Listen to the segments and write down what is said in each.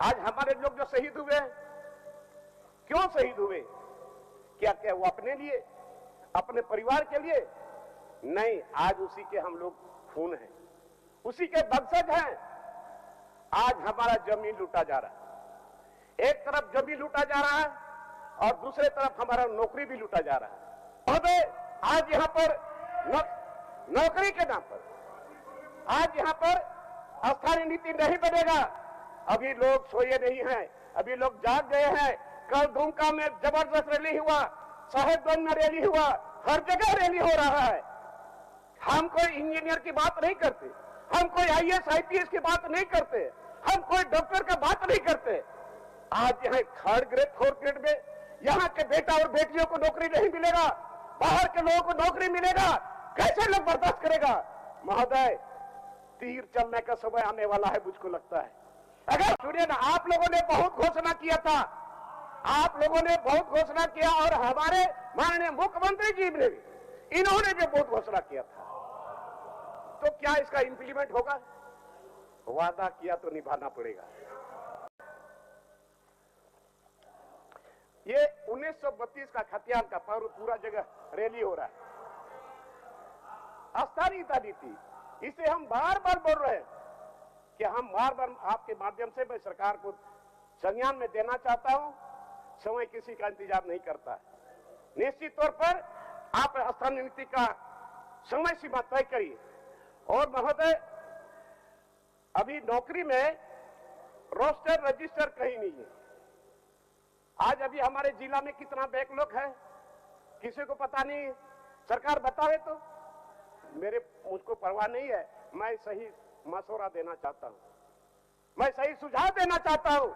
आज हमारे लोग जो शहीद हुए, क्यों शहीद हुए? क्या क्या वो अपने लिए, अपने परिवार के लिए? नहीं, आज उसी के हम लोग खून हैं, उसी के वंशज हैं। आज हमारा जमीन लूटा जा रहा है, एक तरफ जमीन लूटा जा रहा है और दूसरे तरफ हमारा नौकरी भी लूटा जा रहा है। अब आज यहां पर नौकरी के नाम पर आज यहां पर स्थानीय नीति नहीं बनेगा। अभी लोग सोए नहीं हैं, अभी लोग जाग गए हैं। कल दुमका में जबरदस्त रैली हुआ, साहेबगंज में रैली हुआ, हर जगह रैली हो रहा है। हम कोई इंजीनियर की बात नहीं करते, हम कोई आईएएस आईपीएस की बात नहीं करते, हम कोई डॉक्टर का बात नहीं करते। आज यहाँ थर्ड ग्रेड फोर्थ ग्रेड में यहाँ के बेटा और बेटियों को नौकरी नहीं मिलेगा, बाहर के लोगों को नौकरी मिलेगा, कैसे लोग बर्दाश्त करेगा? महोदय, तीर चलने का समय आने वाला है, मुझको लगता है। अगर सुनिए ना, आप लोगों ने बहुत घोषणा किया था, आप लोगों ने बहुत घोषणा किया और हमारे माननीय मुख्यमंत्री जी ने भी, इन्होंने भी बहुत घोषणा किया था। तो क्या इसका इंप्लीमेंट होगा? वादा किया तो निभाना पड़ेगा। ये 1932 का खतियान का पर्व पूरा जगह रैली हो रहा है। अस्थानीयता नीति, इसे हम बार बार बोल रहे हैं कि हम बार बार आपके माध्यम से मैं सरकार को संज्ञान में देना चाहता हूं। समय किसी का इंतजार नहीं करता है। निश्चित तौर पर आप स्थानीय नीति का समय सीमा तय करिए। और महोदय, अभी नौकरी में रोस्टर रजिस्टर कहीं नहीं है। आज अभी हमारे जिला में कितना बैकलॉग है, किसी को पता नहीं। सरकार बतावे तो। मुझको परवाह नहीं है, मैं सही मशवरा देना चाहता हूं, मैं सही सुझाव देना चाहता हूं।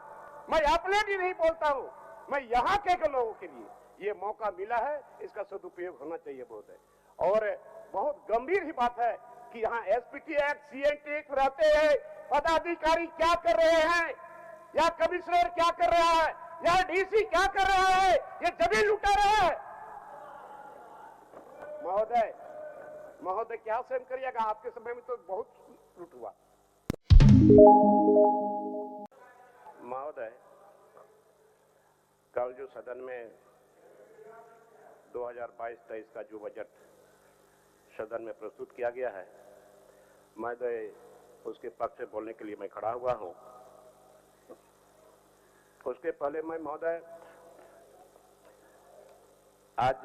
मैं अपने लिए नहीं बोलता हूं, मैं यहाँ के लोगों के लिए ये मौका मिला है, इसका सदुपयोग होना चाहिए बहुत है। और बहुत गंभीर ही बात है कि यहाँ एसपीटी एक्ट, सीएनटी एक्ट रहते हैं, पदाधिकारी क्या कर रहे हैं, या कमिश्नर क्या कर रहा है, या डीसी क्या कर रहा है, ये जमीन लुटा रहा है। महोदय क्या सहन करिएगा? आपके समय में तो बहुत लूट हुआ। महोदय, कल जो सदन में 2022-23 का जो बजट सदन में प्रस्तुत किया गया है, मैं तो उसके पक्ष से बोलने के लिए मैं खड़ा हुआ हूं। उसके पहले मैं महोदय, आज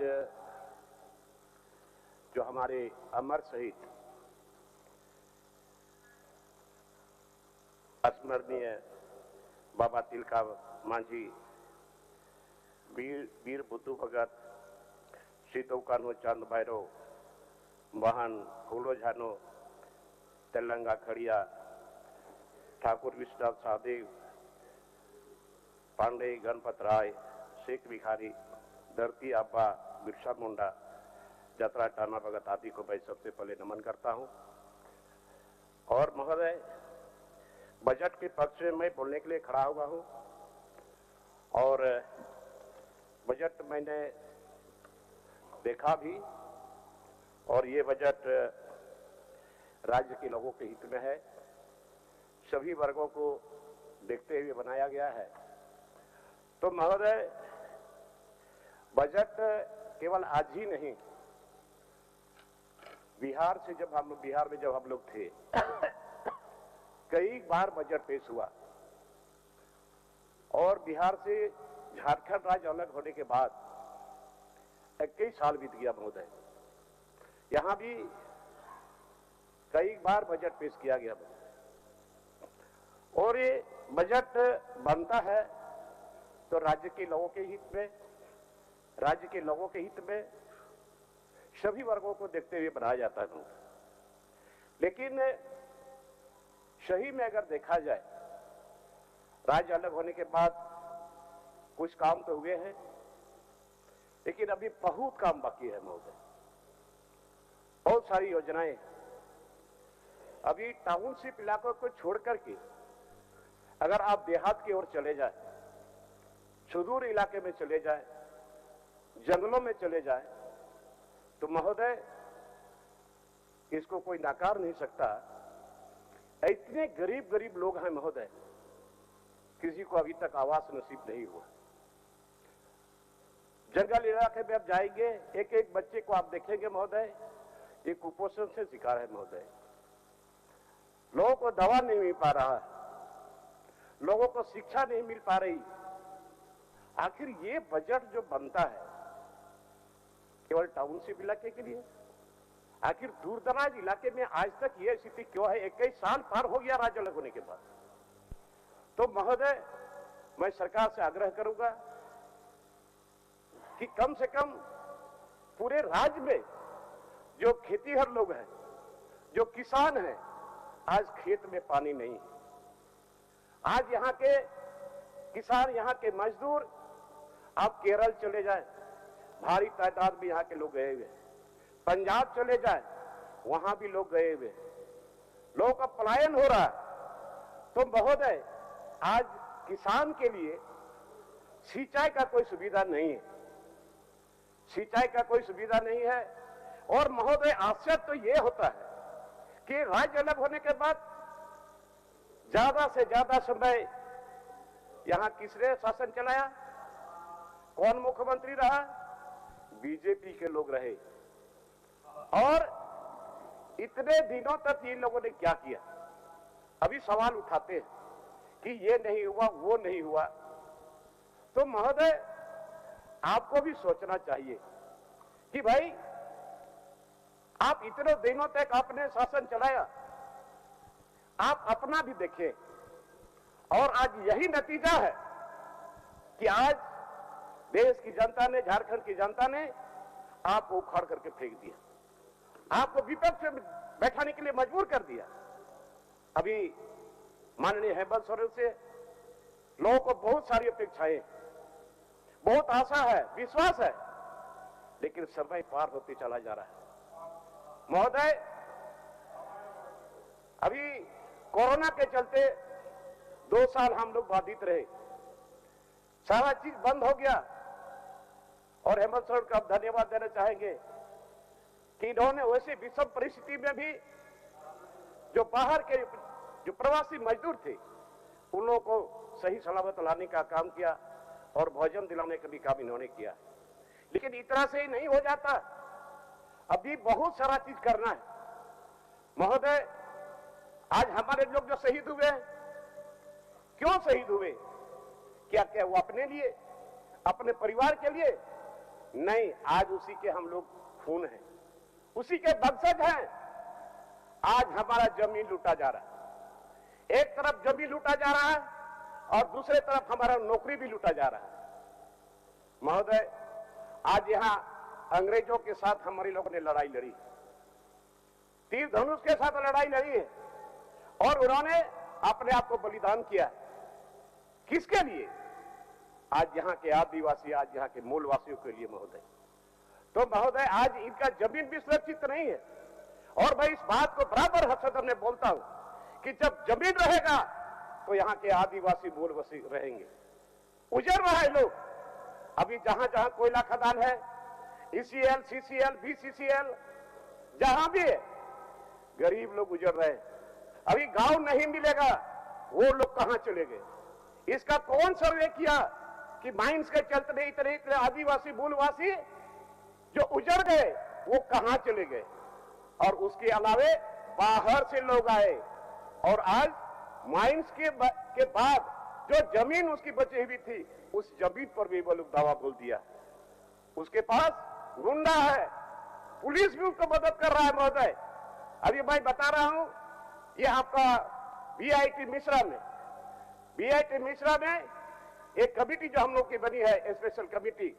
जो हमारे अमर शहीद स्मरणीय बाबा तिलका मांझी, वीर बुद्धू भगत, सीतो कान्हो चांद भैरव, महान फूलो झानो, तेलंगा खड़िया, ठाकुर विश्वनाथ सहदेव, पांडे गणपत राय, शेख भिखारी, धरती आबा, बिरसा मुंडा, जतरा टाना भगत आदि को मैं सबसे पहले नमन करता हूं। और महोदय, बजट के पक्ष में मैं बोलने के लिए खड़ा हुआ हूं। और बजट मैंने देखा भी, और ये बजट राज्य के लोगों के हित में है, सभी वर्गों को देखते हुए बनाया गया है। तो महोदय, बजट केवल आज ही नहीं, बिहार में जब हम लोग थे, कई बार बजट पेश हुआ। और बिहार से झारखंड राज्य अलग होने के बाद 21 साल बीत गया महोदय, यहां भी कई बार बजट पेश किया गया। और ये बजट बनता है तो राज्य के लोगों के हित में, राज्य के लोगों के हित में, सभी वर्गों को देखते हुए बनाया जाता है। लेकिन सही में अगर देखा जाए, राज्य अलग होने के बाद कुछ काम तो हुए हैं, लेकिन अभी बहुत काम बाकी है महोदय। बहुत सारी योजनाएं अभी टाउनशिप इलाकों को छोड़ करके अगर आप देहात की ओर चले जाए, सुदूर इलाके में चले जाए, जंगलों में चले जाए, तो महोदय इसको कोई नकार नहीं सकता। इतने गरीब लोग हैं महोदय, किसी को अभी तक आवास नसीब नहीं हुआ। जंगल इलाके में आप जाएंगे, एक एक बच्चे को आप देखेंगे महोदय, ये कुपोषण से शिकार है महोदय। लोगों को दवा नहीं मिल पा रहा है, लोगों को शिक्षा नहीं मिल पा रही। आखिर ये बजट जो बनता है केवल टाउनशिप इलाके के लिए, आखिर दूर दराज इलाके में आज तक ये स्थिति क्यों है? 21 साल पार हो गया राज्य अलग होने के बाद। तो महोदय, मैं सरकार से आग्रह करूंगा कि कम से कम पूरे राज्य में जो खेतीहर लोग हैं, जो किसान हैं, आज खेत में पानी नहीं है। आज यहां के किसान, यहां के मजदूर, आप केरल चले जाएं, भारी तादाद में यहां के लोग गए हुए, पंजाब चले जाएं, वहां भी लोग गए हुए, लोगों का पलायन हो रहा है। तो महोदय, आज किसान के लिए सिंचाई का कोई सुविधा नहीं है, सिंचाई का कोई सुविधा नहीं है। और महोदय, आश्चर्य तो यह होता है कि राज्य अलग होने के बाद ज्यादा से ज्यादा समय यहां किसने शासन चलाया? कौन मुख्यमंत्री रहा? बीजेपी के लोग रहे। और इतने दिनों तक इन लोगों ने क्या किया? अभी सवाल उठाते हैं कि ये नहीं हुआ, वो नहीं हुआ। तो महोदय, आपको भी सोचना चाहिए कि भाई, आप इतने दिनों तक आपने शासन चलाया, आप अपना भी देखें। और आज यही नतीजा है कि आज देश की जनता ने, झारखंड की जनता ने आपको उखाड़ करके फेंक दिया, आपको विपक्ष में बैठाने के लिए मजबूर कर दिया। अभी माननीय हेमंत सोरेन से लोगों को बहुत सारी अपेक्षाएं, बहुत आशा है, विश्वास है, लेकिन समय पार होते चला जा रहा है। महोदय, अभी कोरोना के चलते 2 साल हम लोग बाधित रहे, सारा चीज बंद हो गया। और हेमंत सोरेन का धन्यवाद देना चाहेंगे कि इन्होंने वैसे विषम परिस्थिति में भी जो बाहर के जो प्रवासी मजदूर थे, उन लोगों को सही सलामत लाने का काम किया और भोजन दिलाने का भी काम इन्होंने किया। लेकिन इतना से ही नहीं हो जाता, अभी बहुत सारा चीज करना है। महोदय, आज हमारे लोग जो शहीद हुए, क्यों शहीद हुए? क्या क्या वो अपने लिए, अपने परिवार के लिए? नहीं, आज उसी के हम लोग खून हैं, उसी के वंशज हैं। आज हमारा जमीन लूटा जा रहा है, एक तरफ जमीन लूटा जा रहा है और दूसरे तरफ हमारा नौकरी भी लूटा जा रहा है। महोदय, आज यहां अंग्रेजों के साथ हमारे लोगों ने लड़ाई लड़ी, तीर धनुष के साथ लड़ाई लड़ी है, और उन्होंने अपने आप को बलिदान किया। किसके लिए? आज यहाँ के आदिवासी, आज यहाँ के मूलवासियों के लिए महोदय। तो महोदय, आज इनका जमीन भी सुरक्षित नहीं है। और मैं इस बात को बराबर हसदर में बोलता हूं कि जब जमीन रहेगा तो यहाँ के आदिवासी मूलवासी रहेंगे। उजड़ रहा है लोग, अभी जहां जहां कोयला खदान है, ECL, CCL, BCCL, जहां भी है, गरीब लोग उजड़ रहे हैं। अभी गांव नहीं मिलेगा, वो लोग कहां चले गए? इसका कौन सर्वे किया कि माइंस के चलते इतने आदिवासी मूलवासी जो उजड़ गए वो कहां चले गए? और उसके अलावे बाहर से लोग आए, और आज माइंस के बाद जो जमीन उसकी बची हुई थी, उस जमीन पर भी वो लोग दावा बोल दिया। उसके पास गुंडा है, पुलिस भी उसको मदद कर रहा है। महोदय, अभी मैं बता रहा हूं, ये आपका BIT मिश्रा में एक कमेटी जो हम लोग की बनी है, स्पेशल कमेटी,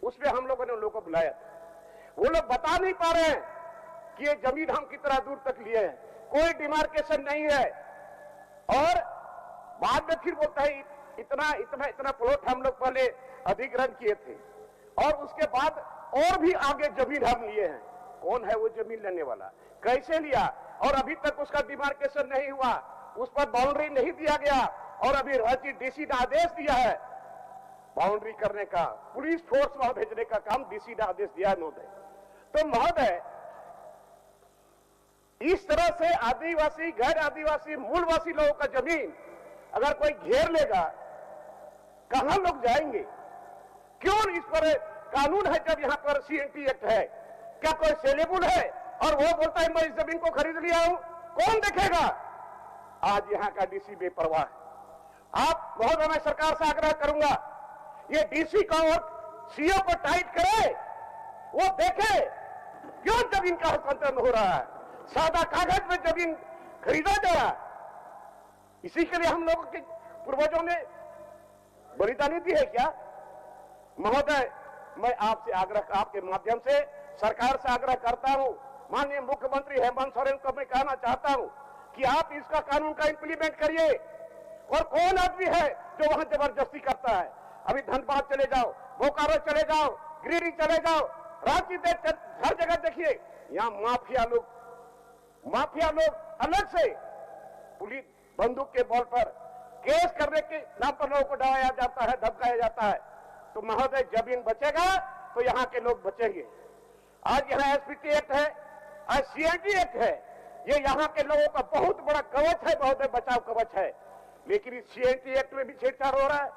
उसमें हम लोगों ने उन लोगों को बुलाया। वो लोग बता नहीं पा रहे हैं कि ये जमीन हम कितना दूर तक लिए हैं, कोई डिमार्केशन नहीं है। और बाद में फिर बोलता है इतना प्लॉट हम लोग पहले अधिग्रहण किए थे, और उसके बाद और भी आगे जमीन हम लिए हैं। कौन है वो जमीन लेने वाला? कैसे लिया? और अभी तक उसका डिमार्केशन नहीं हुआ, उस पर बाउंड्री नहीं दिया गया। और अभी राज्य DC ने आदेश दिया है बाउंड्री करने का, पुलिस फोर्स वहां भेजने का काम DC ने आदेश दिया है महोदय। तो महोदय, इस तरह से आदिवासी, गैर आदिवासी, मूलवासी लोगों का जमीन अगर कोई घेर लेगा कहां लोग जाएंगे? क्यों इस पर कानून है जब यहाँ पर सीएनटी एक्ट है? क्या कोई सेलेबल है और वो बोलता है मैं इस जमीन को खरीद लिया हूं? कौन देखेगा? आज यहाँ का डीसी बेपरवाह है। आप महोदय, मैं सरकार से आग्रह करूंगा, ये डीसी को और सीओ को टाइट करे, वो देखे क्यों जमीन का हस्तांतरण हो रहा है, सादा कागज में जमीन खरीदा जा रहा है। इसी के लिए हम लोगों के पूर्वजों ने बलिदानी दी है क्या? महोदय, मैं आपसे आग्रह, आपके माध्यम से सरकार से आग्रह करता हूं, माननीय मुख्यमंत्री हेमंत सोरेन को मैं कहना चाहता हूं कि आप इसका कानून का इंप्लीमेंट करिए। और कौन आदमी है जो वहां जबरदस्ती करता है? अभी धनबाद चले जाओ, बोकारो चले जाओ, गिरिडीह चले जाओ, रांची हर जगह देखिए, यहाँ माफिया लोग अलग से पुलिस बंदूक के बल पर केस करने के नाम पर लोगों को डराया जाता है, धमकाया जाता है। तो महोदय, जमीन बचेगा तो यहाँ के लोग बचेंगे। आज यहाँ एसपीटी एक्ट है, आज सीएनटी एक्ट है, ये यहाँ के लोगों का बहुत बड़ा कवच है, बहुत बचाव कवच है। लेकिन इस सीएनटी एक्ट में भी छेड़छाड़ हो रहा है।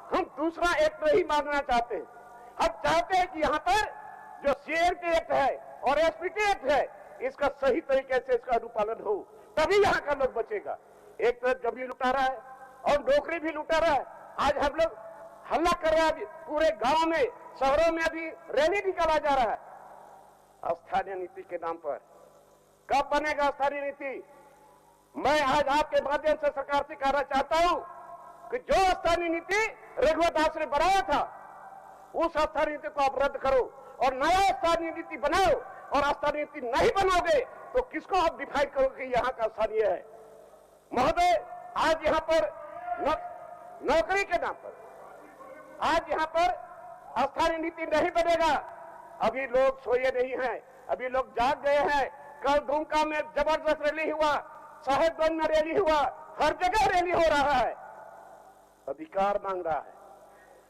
हम दूसरा एक्ट नहीं मांगना चाहते। हम चाहते हैं कि यहाँ पर जो सीएनटी एक्ट है और एसपीटी एक्ट है, इसका सही तरीके से इसका अनुपालन हो, तभी यहाँ का लोग बचेगा। एक तरफ जमीन लुटा रहा है और नौकरी भी लुटा रहा है। आज हम लोग हल्ला कर रहे हैं, पूरे गांव में, शहरों में अभी रैली निकाला जा रहा है स्थानीय नीति के नाम पर। कब बनेगा स्थानीय नीति? मैं आज आपके माध्यम से सरकार से कहना चाहता हूं कि जो स्थानीय नीति रघुवर दास ने बनाया था, उस स्थानीय नीति को आप रद्द करो और नया स्थानीय नीति बनाओ। और स्थानीय नीति नहीं बनाओगे तो किसको आप डिफाइन करोगे कि यहाँ का स्थानीय है? महोदय, आज यहाँ पर नौकरी के नाम पर, आज यहाँ पर स्थानीय नीति नहीं बनेगा। अभी लोग सोए नहीं हैं, अभी लोग जाग गए हैं। कल दुमका में जबरदस्त रैली हुआ, साहेबगंज में रैली हुआ, हर जगह रैली हो रहा है। अधिकार मांग रहा है,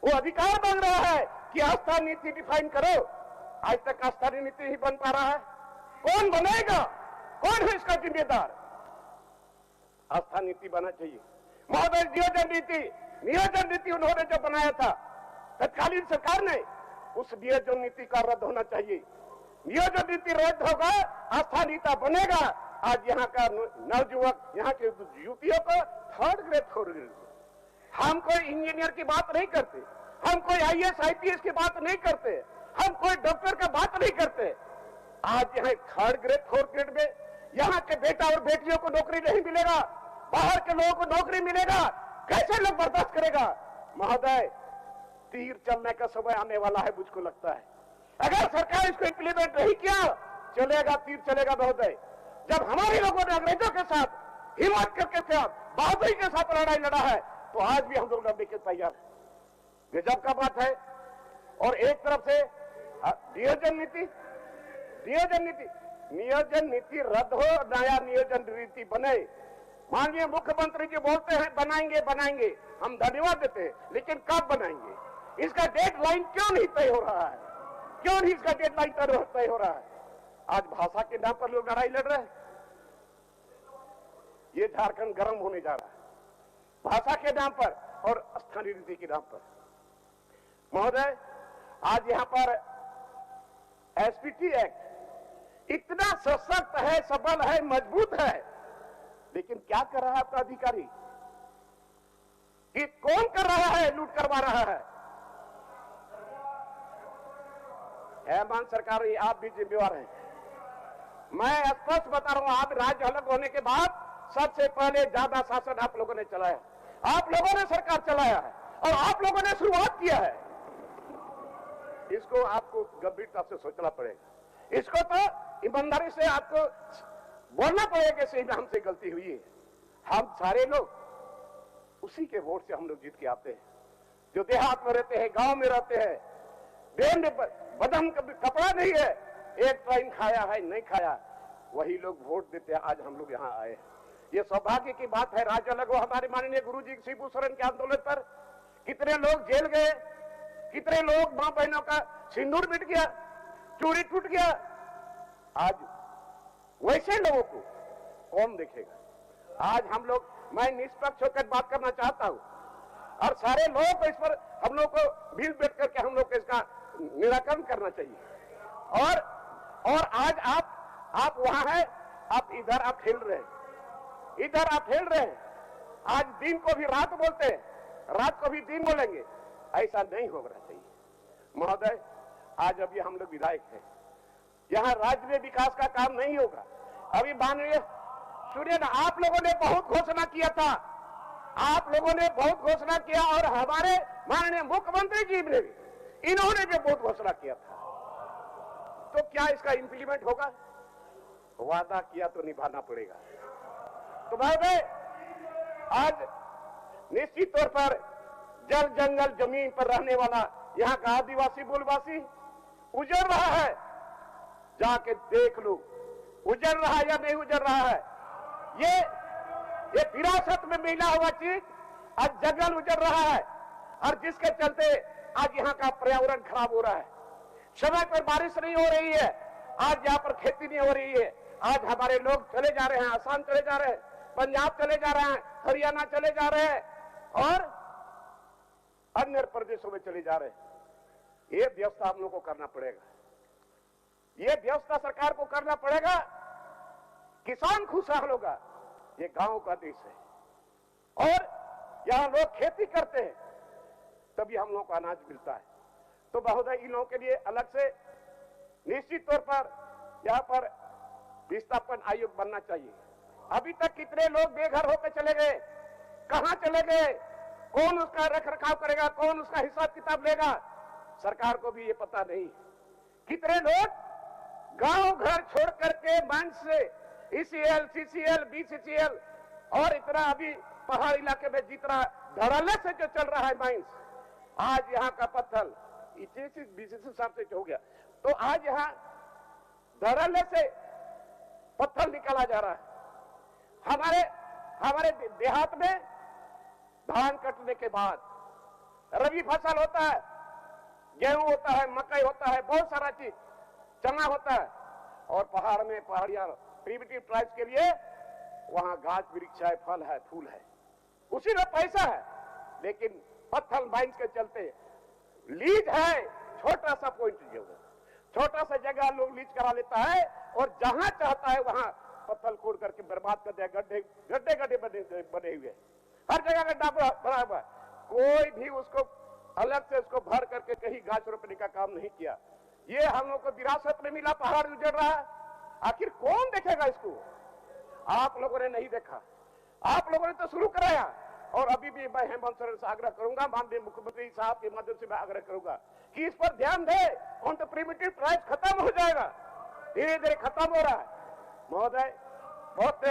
वो अधिकार मांग रहा है कि आस्था नीति डिफाइन करो। आज तक आस्था नीति ही बन पा रहा है। कौन बनेगा? कौन है इसका जिम्मेदार? आस्था नीति बना चाहिए। महोदय, नियोजन नीति उन्होंने जो बनाया था तत्कालीन सरकार ने, उस नियोजन नीति का रद्द होना चाहिए। नियोजन नीति रद्द होगा, आस्था नीति बनेगा। आज यहाँ का नवयुवक, यहाँ के युवतियों को थर्ड ग्रेड हम कोई इंजीनियर की बात नहीं करते, हम कोई आईएएस आईपीएस की बात नहीं करते, हम कोई डॉक्टर की बात नहीं करते। आज यहाँ थर्ड ग्रेड फोर्थ ग्रेड में यहाँ के बेटा और बेटियों को नौकरी नहीं मिलेगा, बाहर के लोगों को नौकरी मिलेगा, कैसे लोग बर्दाश्त करेगा? महोदय, तीर चलने का समय आने वाला है, मुझको लगता है। अगर सरकार इसको इंप्लीमेंट नहीं किया, चलेगा, तीर चलेगा महोदय। जब हमारे लोगों ने अंग्रेजों के साथ हिम्मत करके साथ बहादुरी के साथ लड़ाई लड़ा है, तो आज भी हम लोग लड़ने के तैयार हैं। गजब का बात है। और एक तरफ से नियोजन नीति रद्द हो, नया नियोजन नीति बने। माननीय मुख्यमंत्री जी बोलते हैं बनाएंगे, हम धन्यवाद देते हैं, लेकिन कब बनाएंगे? इसका डेडलाइन क्यों नहीं तय हो रहा है? क्यों नहीं इसका डेडलाइन तय हो रहा है? आज भाषा के नाम पर लोग लड़ाई लड़ रहे हैं। ये झारखंड गर्म होने जा रहा है भाषा के नाम पर और स्थानीय नीति के नाम पर। महोदय, आज यहाँ पर एसपीटी एक्ट इतना सशक्त है, सबल है, मजबूत है, लेकिन क्या कर रहा है आपका अधिकारी? कि कौन कर रहा है? लूट करवा रहा है। हेमंत सरकार, आप भी जिम्मेवार हैं। मैं स्पष्ट बता रहा हूं, आप राज्य अलग होने के बाद सबसे पहले ज्यादा शासन आप लोगों ने चलाया, आप लोगों ने सरकार चलाया है और आप लोगों ने शुरुआत किया है। इसको आपको गंभीरता से सोचना पड़ेगा। इसको तो ईमानदारी से आपको बोलना पड़ेगा कि हमसे गलती हुई है। हम सारे लोग उसी के वोट से हम लोग जीत के आते हैं, जो देहात में रहते हैं, गांव में रहते हैं, देह में बदन कपड़ा नहीं है, एक टाइम खाया है नहीं खाया, वही लोग वोट देते हैं। आज हम लोग यहाँ आए हैं, ये सौभाग्य की बात है। राज्य अलग हो, हमारे माननीय गुरुजी शिबू सोरेन के आंदोलन पर कितने लोग जेल गए, कितने लोग मां बहनों का सिंदूर मिट गया, चूड़ी टूट गया। आज वैसे लोगों को कौन देखेगा? आज हम लोग, मैं निष्पक्ष होकर बात करना चाहता हूं, और सारे लोगों को इस पर हम लोग को मिल बैठ करके हम लोग को इसका निराकरण करना चाहिए। और आज आप वहां हैं, आप इधर आप खेल रहे हैं, इधर आप खेल रहे हैं। आज दिन को भी रात बोलते हैं, रात को भी दिन बोलेंगे, ऐसा नहीं होना चाहिए महोदय। आज अभी हम लोग विधायक हैं, यहाँ राज्य में विकास का काम नहीं होगा। अभी माननीय सुनिए ना, आप लोगों ने बहुत घोषणा किया था, आप लोगों ने बहुत घोषणा किया और हमारे माननीय मुख्यमंत्री जी ने भी, इन्होंने भी बहुत घोषणा किया था। तो क्या इसका इंप्लीमेंट होगा? वादा किया तो निभाना पड़ेगा। तो भाई आज निश्चित तौर पर जल जंगल जमीन पर रहने वाला यहाँ का आदिवासी मूलवासी उजड़ रहा है, जाके देख लो उजड़ रहा है या नहीं उजड़ रहा है। ये विरासत में मिला हुआ चीज आज जंगल उजड़ रहा है, और जिसके चलते आज यहाँ का पर्यावरण खराब हो रहा है। समय पर बारिश नहीं हो रही है, आज यहाँ पर खेती नहीं हो रही है। आज हमारे लोग चले जा रहे हैं, आसाम चले जा रहे हैं, पंजाब चले जा रहे हैं, हरियाणा चले जा रहे हैं और अन्य प्रदेशों में चले जा रहे हैं। ये व्यवस्था हम लोग को करना पड़ेगा, ये व्यवस्था सरकार को करना पड़ेगा। किसान खुशहाल होगा, ये गांव का देश है और यहां लोग खेती करते हैं, तभी हम लोग को अनाज मिलता है। तो महोदय, इन लोगों के लिए अलग से निश्चित तौर पर यहां पर विस्थापन आयोग बनना चाहिए। अभी तक कितने लोग बेघर होकर चले गए, कहां चले गए, कौन उसका रख रखाव करेगा, कौन उसका हिसाब किताब लेगा, सरकार को भी ये पता नहीं। कितने लोग गांव घर छोड़ करके मंच से ECL, CCL, BCCL और इतना अभी पहाड़ इलाके में जितना धड़ल्ले से जो चल रहा है माइंस, आज यहाँ का पत्थर BCC साहब से हो गया, तो आज यहाँ धड़ल्ले से पत्थर निकाला जा रहा है। हमारे देहात में धान कटने के बाद रबी फसल होता है, गेहूं होता है, मकई होता है, बहुत सारा चीज, चना होता है, और पहाड़ में पहाड़ियां प्रिमिटिव ट्राइब्स के लिए वहां घास वृक्ष है, फल है, फूल है, उसी में पैसा है। लेकिन पत्थर माइंस के चलते लीज है, छोटा सा पॉइंट जो है, छोटा सा जगह लोग लीज करा लेता है और जहां चाहता है वहां पत्थर खोद करके बर्बाद कर दिया। गड्ढे बने हुए, हर जगह गड्ढा भरा हुआ, कोई भी उसको अलग से उसको भर करके कहीं घास रोपने का काम नहीं किया। ये हम लोग को विरासत में मिला, पहाड़ उजड़ रहा है, आखिर कौन देखेगा इसको? आप लोगों ने नहीं देखा, आप लोगों ने तो शुरू कराया। और अभी भी मैं हेमंत सोरेन से आग्रह करूंगा, माननीय मुख्यमंत्री साहब के माध्यम से मैं आग्रह करूंगा कि इस पर ध्यान दे। कौन तो प्रिमिटिव ट्राइब्स खत्म हो जाएगा, धीरे धीरे खत्म हो रहा है महोदय। बहुत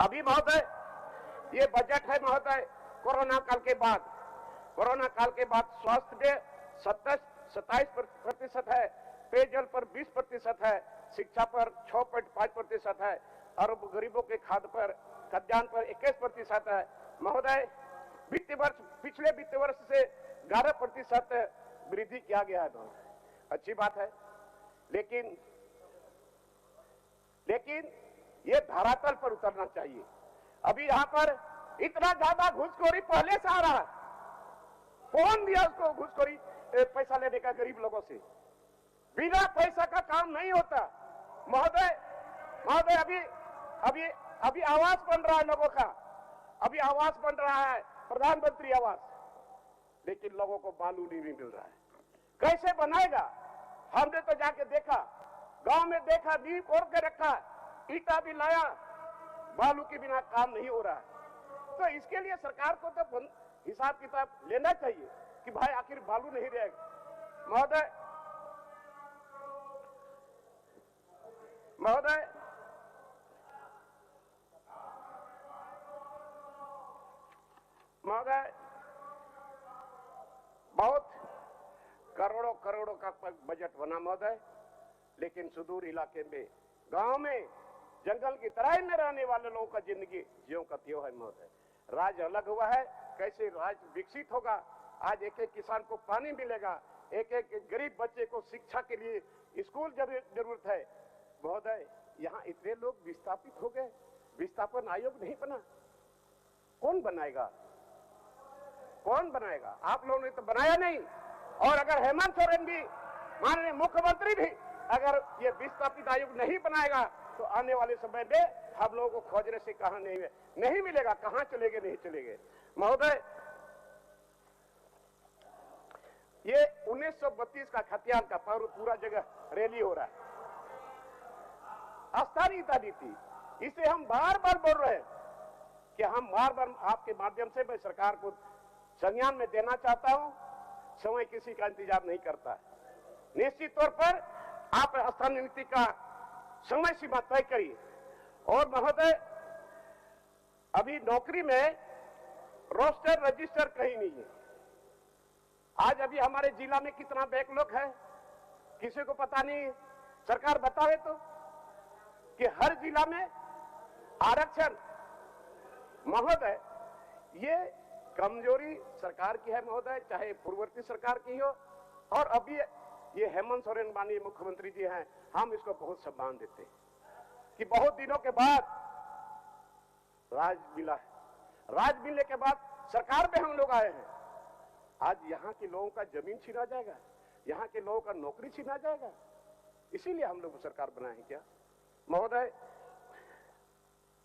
अभी महोदय ये बजट है महोदय, कोरोना काल के बाद स्वास्थ्य में 27% है, पेयजल पर 20% है, शिक्षा पर 6.5% है और गरीबों के खाद्यान्न पर 21% है महोदय। पिछले वित्त वर्ष से 11% वृद्धि किया गया है, बहुत अच्छी बात है। लेकिन ये धरातल पर उतरना चाहिए। अभी यहाँ पर इतना ज्यादा घूसखोरी पहले से आ रहा है, कौन दिया उसको घूसखोरी पैसा लेने का गरीब लोगों से? बिना पैसा का काम नहीं होता महोदय। अभी आवास बन रहा है लोगों का, अभी आवास बन रहा है, प्रधानमंत्री आवास, लेकिन लोगों को बालू नहीं मिल रहा है। कैसे बनाएगा? हमने तो जाके देखा, गांव में देखा, नींव कोड़ के रखा, ईटा भी लाया, बालू के बिना काम नहीं हो रहा है। तो इसके लिए सरकार को तो हिसाब किताब लेना चाहिए कि भाई आखिर बालू नहीं रहेगा। महोदय बहुत करोड़ों का बजट बना महोदय, लेकिन सुदूर इलाके में, गांव में, जंगल की तराई में रहने वाले लोगों का जिंदगी ज्यों का त्यों है महोदय। राज्य अलग हुआ है, कैसे राज्य विकसित होगा? आज एक एक किसान को पानी मिलेगा, एक एक गरीब बच्चे को शिक्षा के लिए स्कूल जरूरत है महोदय। यहाँ इतने लोग विस्थापित हो गए, विस्थापन आयोग नहीं बना, कौन कौन बनाएगा? कौन बनाएगा? आप लोगों ने तो बनाया नहीं। और अगर हेमंत सोरेन भी, माननीय मुख्यमंत्री भी अगर ये विस्थापित आयोग नहीं बनाएगा तो आने वाले समय में हम लोगों को खोजने से कहां नहीं मिलेगा, कहां चलेंगे, नहीं चलेंगे। महोदय, ये 1932 का खतियान का पर्व पूरा जगह रैली हो रहा है। अस्थायीता नीति, इसे हम बार बार बोल रहे हैं कि हम बार बार आपके माध्यम से मैं सरकार को संज्ञान में देना चाहता हूं। समय किसी का इंतजार नहीं करता है। निश्चित तौर पर आप अस्थायी नीति का समय सीमा तय करिए। और महोदय, अभी नौकरी में रोस्टर रजिस्टर कहीं नहीं है। आज अभी हमारे जिला में कितना बैकलॉग है किसी को पता नहीं। सरकार बतावे तो कि हर जिला में आरक्षण। महोदय, ये कमजोरी सरकार की है महोदय, चाहे पूर्ववर्ती सरकार की हो और अभी ये हेमंत सोरेन माननीय मुख्यमंत्री जी हैं। हम इसको बहुत सम्मान देते हैं कि बहुत दिनों के बाद राज मिला है। राज मिलने के बाद सरकार में हम लोग आए हैं। आज यहाँ के लोगों का जमीन छीना जाएगा, यहाँ के लोगों का नौकरी छीना जाएगा, इसीलिए हम लोग सरकार बनाए हैं क्या? महोदय,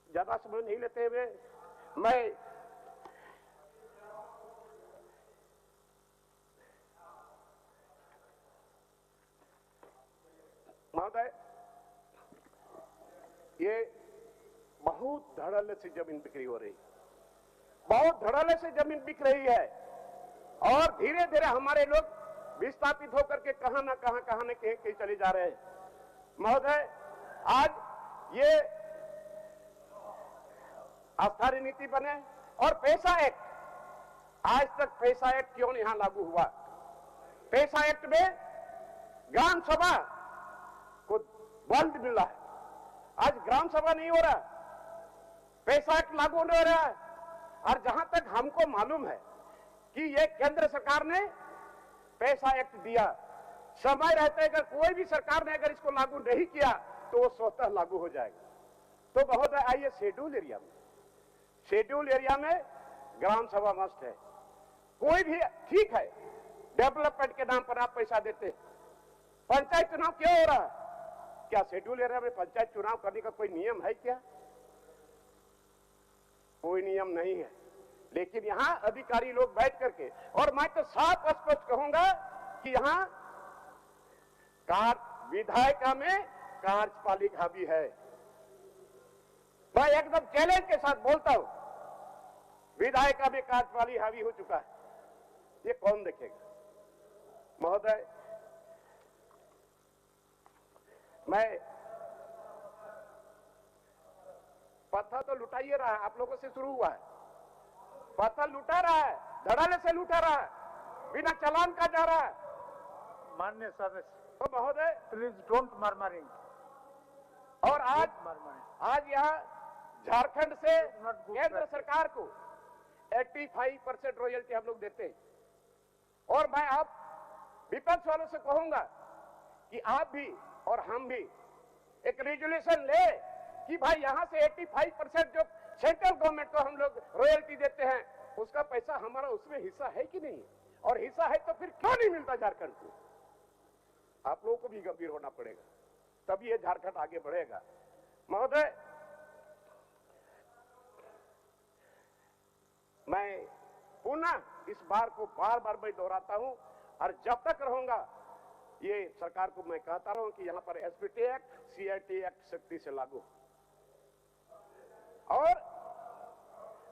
ज्यादा समय नहीं लेते हुए मैं महोदय, ये बहुत धड़ल्ले से जमीन बिक्री हो रही, बहुत धड़ल्ले से जमीन बिक रही है और धीरे धीरे हमारे लोग विस्थापित होकर के कहां न कहीं चले जा रहे हैं। महोदय, आज ये अस्थायी नीति बने और पैसा एक्ट, आज तक पैसा एक्ट क्यों यहां लागू हुआ? पैसा एक्ट में ग्राम सभा को बल मिला है, आज ग्राम सभा नहीं हो रहा, पैसा एक्ट लागू नहीं हो रहा है। और जहां तक हमको मालूम है कि ये केंद्र सरकार ने पैसा एक्ट दिया, समय रहते अगर कोई भी सरकार ने अगर इसको लागू नहीं किया तो वो स्वतः लागू हो जाएगा। तो महोदय, आइए शेड्यूल एरिया में ग्राम सभा मस्ट है। कोई भी ठीक है, डेवलपमेंट के नाम पर आप पैसा देते, पंचायत चुनाव क्यों हो रहा है? क्या शेड्यूल एरिया में पंचायत चुनाव करने का कोई नियम है क्या? कोई नियम नहीं है। लेकिन यहां अधिकारी लोग बैठ करके, और मैं तो साफ स्पष्ट कहूंगा कि यहां विधायिका में कार्यपालिका भी है। मैं एकदम चैलेंज के साथ बोलता हूं, विधायिका में कार्यपालिका हावी हो चुका है। ये कौन देखेगा? महोदय, मैं पत्थर तो लुटा ही रहा है, आप लोगों से शुरू हुआ है, पत्थर लुटा रहा है, धड़ल्ले से लुटा रहा है, बिना चालान का जा रहा है। माननीय सदस्य, तो महोदय प्लीज डोंट मर्मरिंग। और आज यहाँ झारखंड से केंद्र सरकार को 85% रॉयल्टी हम लोग देते हैं। और मैं आप विपक्ष वालों से कहूंगा कि आप भी और हम भी एक रेजुलेशन ले कि भाई यहां से 85% जो सेंट्रल गवर्नमेंट को हम लोग रॉयल्टी देते हैं, उसका पैसा हमारा उसमें हिस्सा है कि नहीं? और हिस्सा है तो फिर क्यों नहीं मिलता झारखंड को? आप लोगों को भी गंभीर होना पड़ेगा, तभी ये झारखंड आगे बढ़ेगा। महोदय, मैं पुनः इस बार को बार बार मैं दोहराता हूं और जब तक रहूंगा ये सरकार को मैं कहता रहूं कि यहां पर एसपीटी एक्ट, सीआईटी एक्ट सख्ती से लागू। और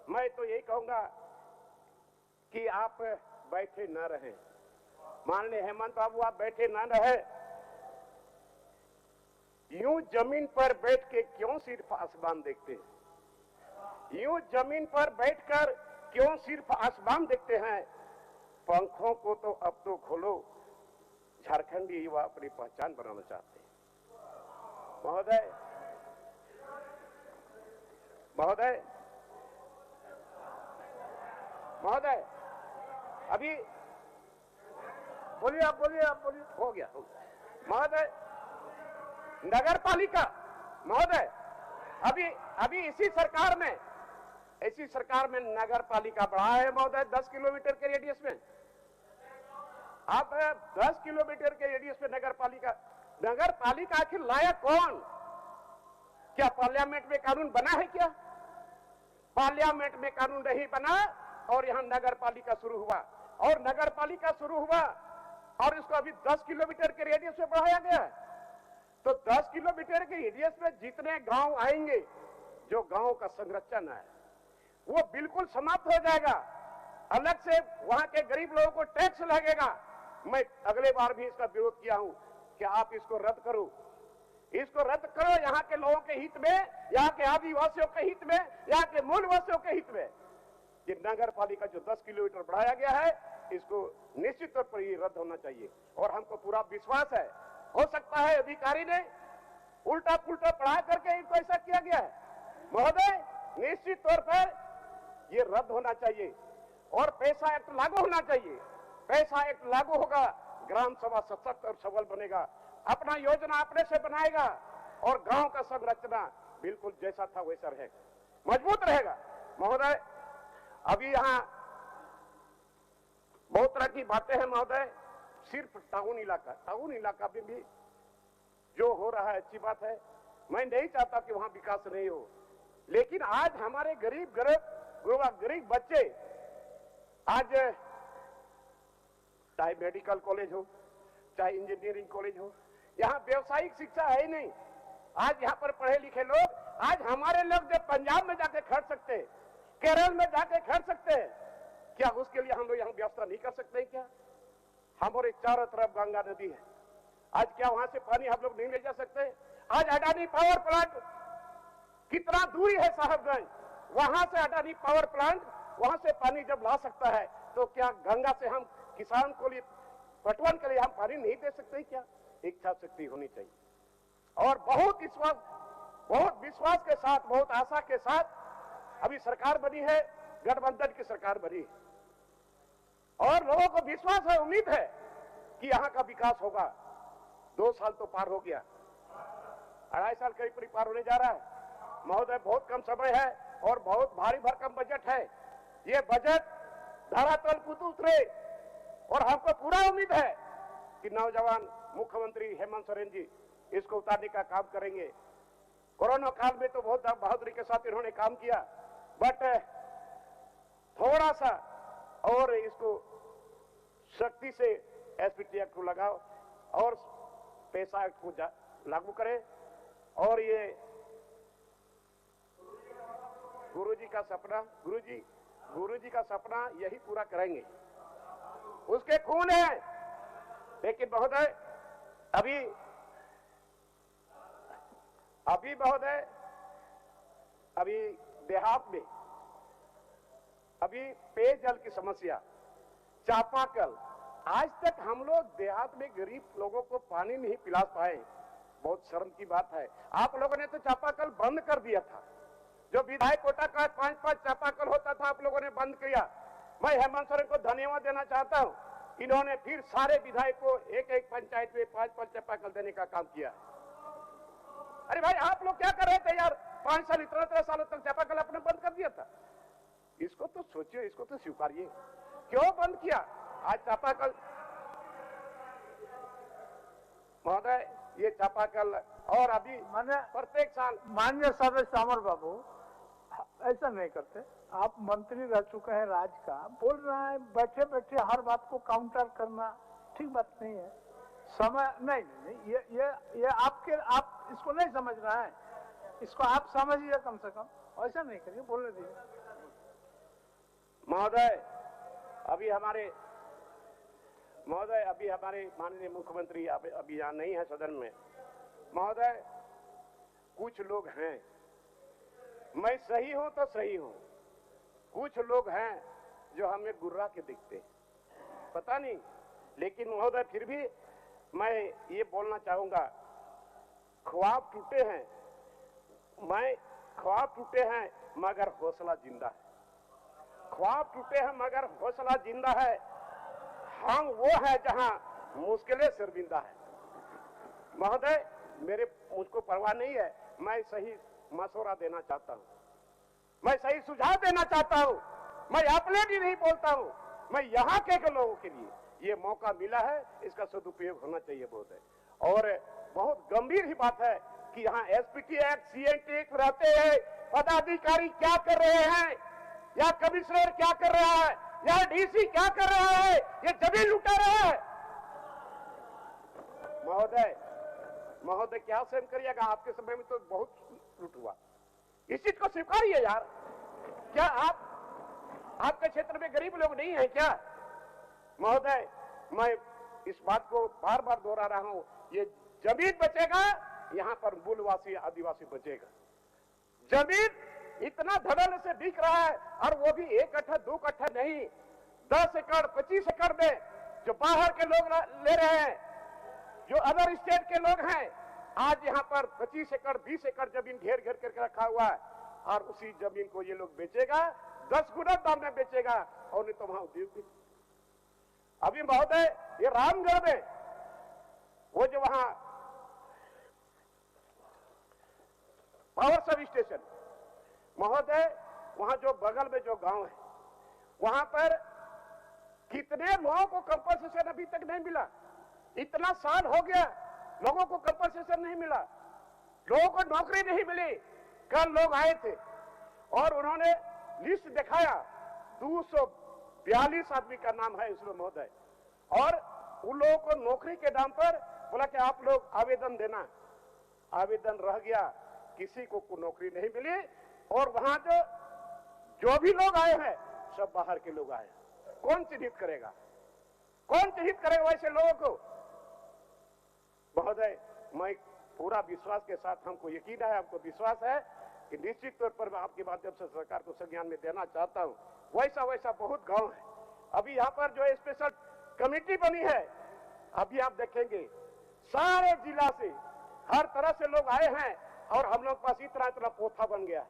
मैं तो यही कहूंगा कि आप बैठे न रहें, माननीय हेमंत बाबू आप बैठे न रहे। यूं जमीन पर बैठ के क्यों सिर्फ आसमान देखते हैं? यूं जमीन पर बैठकर क्यों सिर्फ आसमान देखते हैं? पंखों को तो अब तो खोलो, झारखंडी युवा अपनी पहचान बनाना चाहते हैं। महोदय, महोदय, महोदय, अभी बोलिए, आप बोलिए। हो गया महोदय। नगर पालिका, महोदय, अभी इसी सरकार में ऐसी सरकार में नगर पालिका बढ़ा है महोदय 10 किलोमीटर के रेडियस में। आप 10 किलोमीटर के रेडियस में नगर पालिका आखिर लाया कौन? क्या पार्लियामेंट में कानून बना है क्या? पार्लियामेंट में कानून नहीं बना और यहां नगर पालिका शुरू हुआ, और नगर पालिका शुरू हुआ और इसको अभी 10 किलोमीटर के रेडियस में बढ़ाया गया है। तो 10 किलोमीटर के रेडियस में जितने गांव आएंगे, जो गांव का संरक्षण है वो बिल्कुल समाप्त हो जाएगा। अलग से वहां के गरीब लोगों को टैक्स लगेगा। मैं अगले बार भी इसका विरोध किया हूं कि आप इसको रद्द करो, इसको रद्द करो। यहाँ के लोगों के हित में, यहाँ के आदिवासियों के हित में, यहाँ के मूलवासियों के हित में ये नगर पालिका जो 10 किलोमीटर बढ़ाया गया है, इसको निश्चित तौर पर ये रद्द होना चाहिए। और हमको पूरा विश्वास है, हो सकता है अधिकारी ने उल्टा पुल्टा पढ़ा करके इनको ऐसा किया गया है। महोदय, निश्चित तौर पर ये रद्द होना चाहिए और पैसा एक्ट लागू होना चाहिए। पैसा एक्ट लागू होगा, ग्राम सभा सशक्त और सबल बनेगा, अपना योजना अपने से बनाएगा और गांव का संरचना बिल्कुल जैसा था वैसा रहेगा, मजबूत रहेगा। महोदय, अभी यहां बहुत तरह की बातें हैं महोदय। सिर्फ टाउन इलाका में भी जो हो रहा है अच्छी बात है। मैं नहीं चाहता कि वहां विकास नहीं हो, लेकिन आज हमारे गरीब बच्चे, आज चाहे मेडिकल कॉलेज हो, चाहे इंजीनियरिंग कॉलेज हो, यहाँ व्यावसायिक शिक्षा है ही नहीं। आज यहाँ पर पढ़े लिखे लोग, आज हमारे लोग जो पंजाब में जाके खड़ सकते हैं, केरल में जाके खड़ सकते हैं, क्या उसके लिए हम लोग यहाँ व्यवस्था नहीं कर सकते हैं क्या? हमारे चारों तरफ गंगा नदी है, आज क्या वहां से पानी हम लोग नहीं ले जा सकते? आज अडानी पावर प्लांट कितना दूरी है साहबगंज, वहां से अडानी पावर प्लांट वहां से पानी जब ला सकता है, तो क्या गंगा से हम किसान को लिए पटवन के लिए हम पानी नहीं दे सकते क्या? इच्छा शक्ति होनी चाहिए और बहुत विश्वास के साथ, बहुत आशा के साथ अभी सरकार बनी है, गठबंधन की सरकार बनी है और लोगों को विश्वास है, उम्मीद है कि यहां का विकास होगा। 2 साल तो पार हो गया, 2.5 साल करीब पार होने जा रहा है महोदय। बहुत कम समय है और बहुत भारी भरकम बजट है। ये बजट धरातल कूद उतरे और हमको पूरा उम्मीद है कि नौजवान मुख्यमंत्री हेमंत सोरेन जी इसको उतारने का काम करेंगे। कोरोना काल में तो बहुत बहादुरी के साथ इन्होंने काम किया, बट थोड़ा सा और इसको शक्ति से एसपीटी एक्ट को लगाओ और पैसा एक्ट को लागू करें और ये गुरुजी का सपना यही पूरा करेंगे। उसके खून है। लेकिन महोदय, अभी देहात में पेयजल की समस्या, चापाकल, आज तक हम लोग देहात में गरीब लोगों को पानी नहीं पिला पाए। बहुत शर्म की बात है। आप लोगों ने तो चापाकल बंद कर दिया था। जो विधायक कोटा का 5-5 चापाकल होता था, आप लोगों ने बंद किया। मैं हेमंत सोरेन को धन्यवाद देना चाहता हूं, इन्होंने फिर सारे विधायक को एक पंचायत में 5-5 चापाकल देने का काम किया। अरे भाई, आप लोग क्या कर रहे थे यार? 5 साल, इतना सालों तक चापाकल आपने बंद कर दिया था। इसको तो सोचिए, इसको तो स्वीकारिए, क्यों बंद किया आज चापाकल? महोदय, ये चापाकल और अभी प्रत्येक साल माननीय सदस्य अमर बाबू ऐसा नहीं करते। आप मंत्री रह चुके हैं राज्य का, बोल रहे हैं बैठे बैठे हर बात को काउंटर करना ठीक बात नहीं है। समय नहीं, ये आप इसको नहीं समझ रहे हैं, इसको आप समझिए कम से कम, ऐसा नहीं करिए, बोलने दीजिए। महोदय, अभी हमारे माननीय मुख्यमंत्री अभी यहाँ नहीं है सदन में। महोदय, कुछ लोग हैं, मैं सही हूं तो सही हूं, कुछ लोग हैं जो हमें गुर्रा के दिखते, पता नहीं। लेकिन महोदय, फिर भी मैं ये बोलना चाहूंगा, ख्वाब टूटे हैं मगर हौसला जिंदा है। ख्वाब टूटे हैं मगर हौसला जिंदा है। हम वो है जहां मुश्किलें शर्मिंदा है। महोदय, मुझको परवाह नहीं है, मैं सही मशवरा देना चाहता हूं। मैं सही सुझाव देना चाहता हूं। मैं अपने लिए नहीं बोलता हूं, मैं यहाँ के लोगों के लिए ये मौका मिला है, इसका सदुपयोग होना चाहिए बहुत है। और बहुत गंभीर ही बात है कि यहाँ एसपीटी एक्ट, सीएनटी एक्ट रहते हैं, पदाधिकारी क्या कर रहे हैं, या कमिश्नर क्या कर रहा है, या डीसी क्या कर रहा है, ये जमीन लुटा रहा है। महोदय क्या सहन करिएगा, आपके समय में तो बहुत लूट हुआ, इस चीज को स्वीकारिए यार। क्या आपके क्षेत्र में गरीब लोग नहीं है क्या? महोदय, मैं इस बात को बार बार दोहरा रहा हूं, ये जमीन बचेगा, यहां पर मूलवासी आदिवासी बचेगा। जमीन इतना धड़ल्ले से बिक रहा है, और वो भी 1 कट्ठा 2 कट्ठा नहीं, 10 एकड़ 25 एकड़ में जो बाहर के लोग ले रहे हैं, जो अदर स्टेट के लोग हैं, आज यहाँ पर 25 एकड़ 20 एकड़ जमीन घेर घेर करके रखा हुआ है, और उसी जमीन को ये लोग बेचेगा, 10 गुना दाम में बेचेगा, और नहीं तो वहां उद्योग भी। अभी महोदय, ये रामगढ़ में वो जो वहां पावर सब स्टेशन, महोदय वहां जो बगल में जो गांव है, वहां पर कितने लोगों को कंपनसेशन अभी तक नहीं मिला। इतना साल हो गया, लोगों को कंपनसेशन नहीं मिला, लोगों को नौकरी नहीं मिली। कल लोग आए थे और उन्होंने लिस्ट दिखाया, 242 आदमी का नाम है इसमें महोदय, और उन लोगों को नौकरी के नाम पर बोला कि आप लोग आवेदन देना। आवेदन रह गया, किसी को नौकरी नहीं मिली, और वहां जो भी लोग आए हैं सब बाहर के लोग आए। कौन चिन्हित करेगा, कौन चिन्हित करेगा वैसे लोगों को? महोदय, मैं पूरा विश्वास के साथ, हमको यकीन है, हमको विश्वास है कि निश्चित तौर पर मैं आपके माध्यम से सरकार को संज्ञान में देना चाहता हूं। वैसा बहुत गांव है। अभी यहाँ पर जो स्पेशल कमेटी बनी है, अभी आप देखेंगे सारे जिला से हर तरह से लोग आए हैं, और हम लोग पास इतना पोथा बन गया,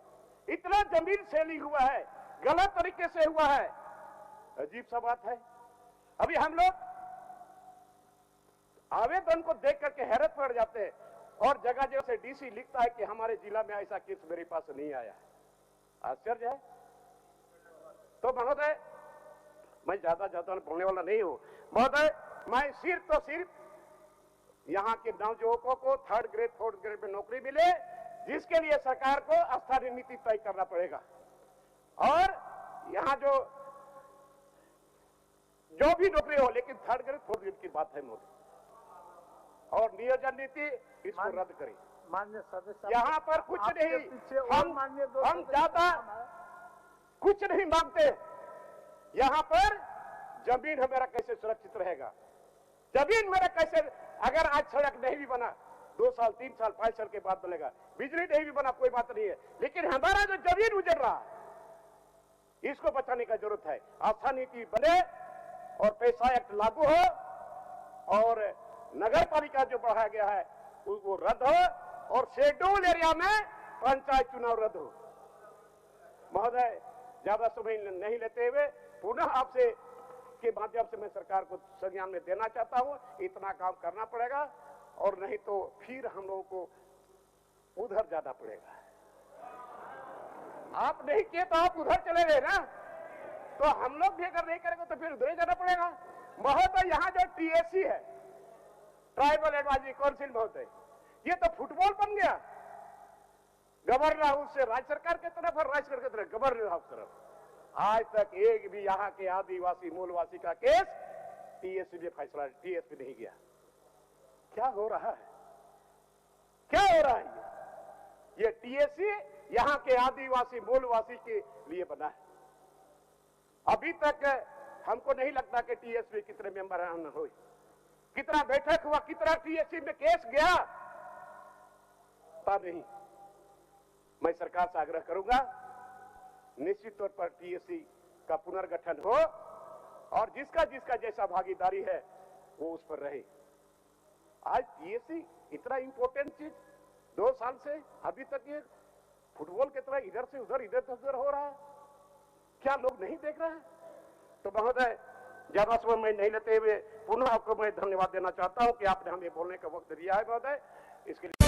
इतना जमीन सेलिंग हुआ है, गलत तरीके से हुआ है। अजीब सा बात है। अभी हम लोग आवेदन को देख करके हैरत पड़ जाते हैं, और जगह जगह से डीसी लिखता है कि हमारे जिला में ऐसा केस मेरे पास नहीं आया। आश्चर्य है। तो महोदय, मैं ज्यादा बोलने वाला नहीं हूं महोदय, मैं सिर्फ यहाँ के नवयुवकों को 3rd ग्रेड 4th ग्रेड में नौकरी मिले, जिसके लिए सरकार को स्थायी नीति तय करना पड़ेगा। और यहाँ जो भी नौकरी हो, लेकिन 3rd ग्रेड 4th ग्रेड की बात है मोदी, और नियोजन नीति इसको रद्द करें। माननीय सदस्य, यहाँ पर कुछ नहीं, हम ज्यादा कुछ नहीं मांगते। यहाँ पर जमीन हमारा कैसे सुरक्षित रहेगा, जमीन मेरा कैसे, अगर आज सड़क नहीं भी बना, 2 साल 3 साल 5 साल के बाद बनेगा, बिजली नहीं भी बना, कोई बात नहीं है, लेकिन हमारा जो जमीन उजड़ रहा है, इसको बचाने का जरूरत है। आस्था नीति बने, और पैसा एक्ट लागू हो, और नगर पालिका जो बढ़ाया गया है वो रद्द हो, और शेड्यूल एरिया में पंचायत चुनाव रद्द हो। महोदय, ज्यादा समय नहीं लेते हुए पुनः आपसे के माध्यम से मैं सरकार को संज्ञान में देना चाहता हूं, इतना काम करना पड़ेगा, और नहीं तो फिर हम लोगों को उधर जाना पड़ेगा। आप नहीं किए तो आप उधर चले गए ना, तो हम लोग भी अगर नहीं करेंगे तो फिर उधर जाना पड़ेगा। महोदय, यहाँ जो टीएसी है, ट्राइबल एडवाइजरी काउंसिल महोदय, ये तो फुटबॉल बन गया। गवर्नर हाउस से राज्य सरकार की तरफ, और राज्य सरकार की तरफ गवर्नर हाउस तरफ। आज तक एक भी यहाँ के आदिवासी मूलवासी का केस टीएसपी में फैसला, टीएसपी नहीं गया। क्या हो रहा है, क्या हो रहा है? ये टीएससी यहाँ के आदिवासी मूलवासी के लिए बना है। अभी तक हमको नहीं लगता कि टीएसपी कितने मेंबर हुए, कितना बैठक हुआ, कितना टीएससी में केस गया, पता नहीं। मैं सरकार से आग्रह करूंगा, निश्चित तौर पर टीएससी का पुनर्गठन हो, और जिसका जैसा भागीदारी है वो उस पर रहे। आज टीएससी इतना इंपॉर्टेंट चीज 2 साल से अभी तक ये फुटबॉल की तरह इधर से उधर हो रहा है, क्या लोग नहीं देख रहे हैं? तो महोदय, ज्यादा समय मैं नहीं लेते हुए पुनः आपको मैं धन्यवाद देना चाहता हूं कि आपने हमें बोलने का वक्त दिया है महोदय, इसके लिए